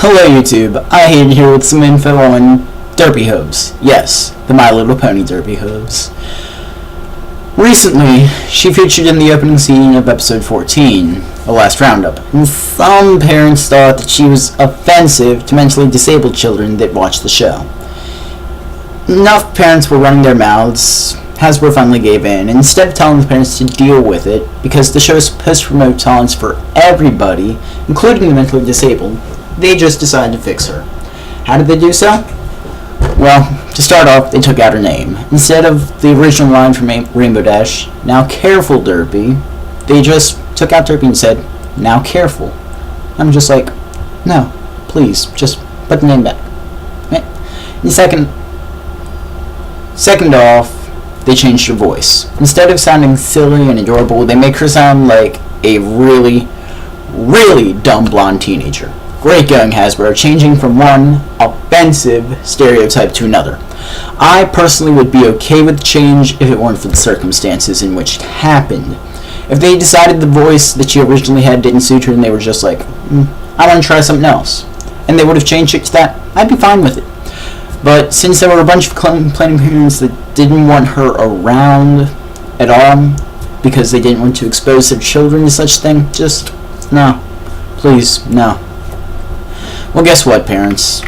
Hello YouTube, I am here with some info on Derpy Hooves. Yes, the My Little Pony Derpy Hooves. Recently, she featured in the opening scene of episode 14, the last roundup, and some parents thought that she was offensive to mentally disabled children that watch the show. Enough parents were running their mouths. Hasbro finally gave in, and instead of telling the parents to deal with it, because the show is supposed to promote tolerance for everybody, including the mentally disabled, they just decided to fix her. How did they do so? Well, to start off, they took out her name. Instead of the original line from Rainbow Dash, "Now careful, Derpy," they just took out Derpy and said, "Now careful." I'm just like, no, please, just put the name back. And second off, they changed her voice. Instead of sounding silly and adorable, they make her sound like a really, really dumb blonde teenager. Great going, Hasbro, changing from one offensive stereotype to another. I personally would be okay with the change if it weren't for the circumstances in which it happened. If they decided the voice that she originally had didn't suit her and they were just like, I want to try something else, and they would have changed it to that, I'd be fine with it. But since there were a bunch of complaining parents that didn't want her around at all because they didn't want to expose their children to such thing, just no. Please, no. Well, guess what, parents?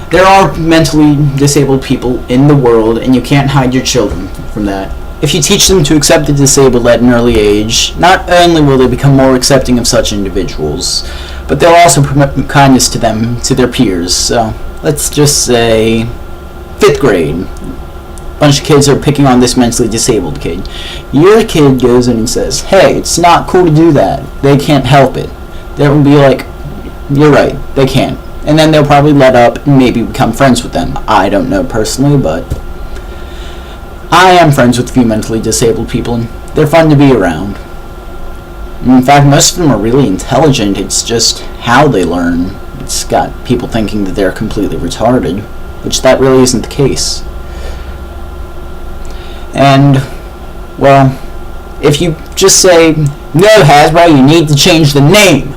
There are mentally disabled people in the world, and you can't hide your children from that. If you teach them to accept the disabled at an early age, not only will they become more accepting of such individuals, but they'll also promote kindness to them, to their peers. So, let's just say 5th grade. A bunch of kids are picking on this mentally disabled kid. Your kid goes in and says, "Hey, it's not cool to do that. They can't help it." They'll be like, "You're right, they can't." And then they'll probably let up and maybe become friends with them. I don't know personally, but I am friends with a few mentally disabled people, and they're fun to be around. In fact, most of them are really intelligent. It's just how they learn. It's got people thinking that they're completely retarded, which that really isn't the case. And, well, if you just say, "No, Hasbro, you need to change the name,"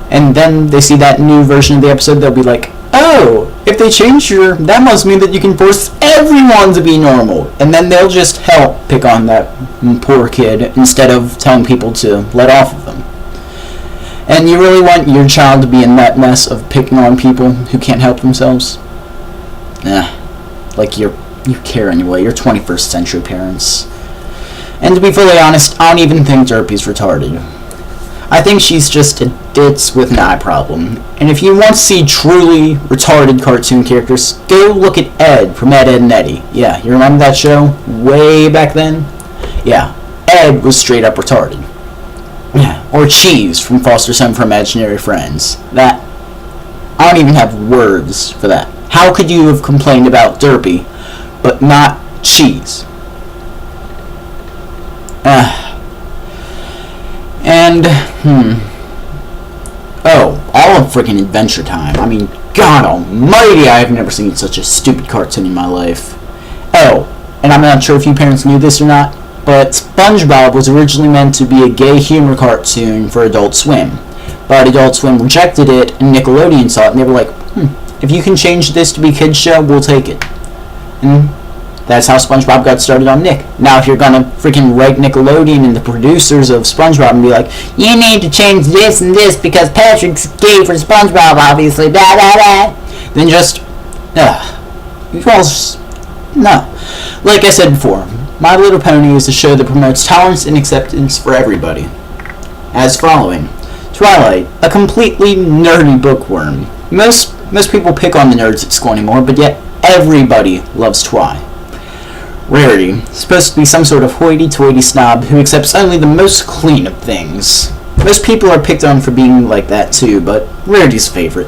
and then they see that new version of the episode, they'll be like, "Oh, if they change your, that must mean that you can force everyone to be normal." And then they'll just help pick on that poor kid instead of telling people to let off of them. And you really want your child to be in that mess of picking on people who can't help themselves? Like you care anyway. You're 21st century parents. And to be fully honest, I don't even think Derpy's retarded. I think she's just a ditz with an eye problem. And if you want to see truly retarded cartoon characters, go look at Ed from Ed, Edd and Eddy. Yeah, you remember that show? Way back then? Yeah, Ed was straight up retarded. Yeah, or Cheese from Foster Son for Imaginary Friends. That, I don't even have words for that. How could you have complained about Derpy, but not Cheese? Oh, all of freaking Adventure Time. I mean, God almighty, I have never seen such a stupid cartoon in my life. Oh, and I'm not sure if you parents knew this or not, but SpongeBob was originally meant to be a gay humor cartoon for Adult Swim. But Adult Swim rejected it, and Nickelodeon saw it, and they were like, if you can change this to be a kid's show, we'll take it. And that's how SpongeBob got started on Nick. Now, if you're gonna freaking write Nickelodeon and the producers of SpongeBob and be like, "You need to change this and this because Patrick's gay for SpongeBob, obviously, blah, blah, blah," then just, you all just, no. Like I said before, My Little Pony is a show that promotes tolerance and acceptance for everybody. As following: Twilight, a completely nerdy bookworm. Most people pick on the nerds at school anymore, but yet everybody loves Twi. Rarity, supposed to be some sort of hoity-toity snob who accepts only the most clean of things. Most people are picked on for being like that too, but Rarity's favorite.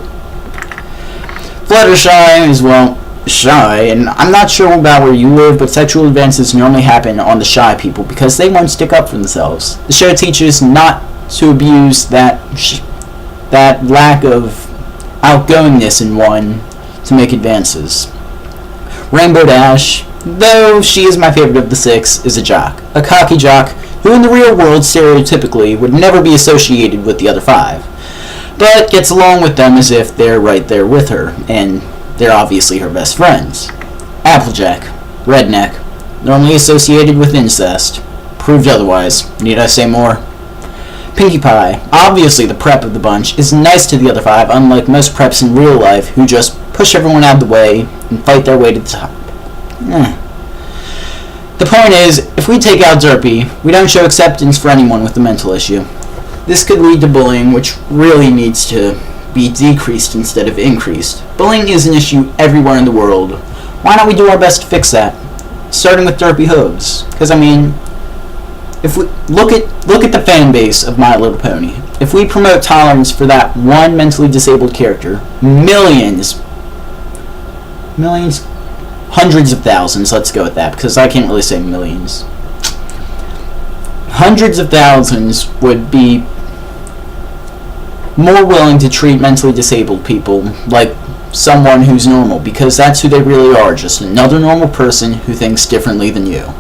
Fluttershy is, well, shy, and I'm not sure about where you live, but sexual advances normally happen on the shy people because they won't stick up for themselves. The show teaches not to abuse that lack of outgoingness in one to make advances. Rainbow Dash, though she is my favorite of the 6, is a jock. A cocky jock who in the real world stereotypically would never be associated with the other 5. but gets along with them as if they're right there with her, and they're obviously her best friends. Applejack, redneck, normally associated with incest, proved otherwise. Need I say more? Pinkie Pie, obviously the prep of the bunch, is nice to the other 5, unlike most preps in real life who just push everyone out of the way and fight their way to the top. The point is, if we take out Derpy, we don't show acceptance for anyone with a mental issue. This could lead to bullying, which really needs to be decreased instead of increased. Bullying is an issue everywhere in the world. Why don't we do our best to fix that? Starting with Derpy Hooves. Because, I mean, if we look at the fan base of My Little Pony. If we promote tolerance for that one mentally disabled character, millions, hundreds of thousands, let's go with that, because I can't really say millions. Hundreds of thousands would be more willing to treat mentally disabled people like someone who's normal, because that's who they really are, just another normal person who thinks differently than you.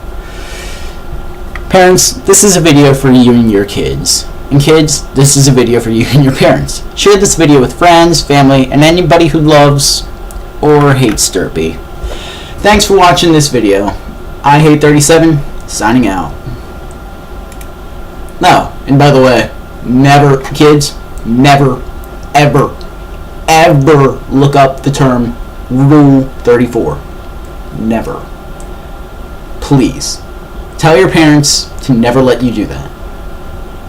Parents, this is a video for you and your kids. And kids, this is a video for you and your parents. Share this video with friends, family, and anybody who loves or hates Derpy. Thanks for watching this video. I Hate 37, signing out. No, and by the way, never, kids, never, ever look up the term Rule 34. Never. Please. Tell your parents to never let you do that.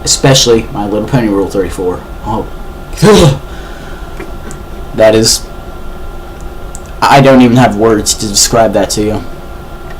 Especially My Little Pony Rule 34. Oh. That is... I don't even have words to describe that to you.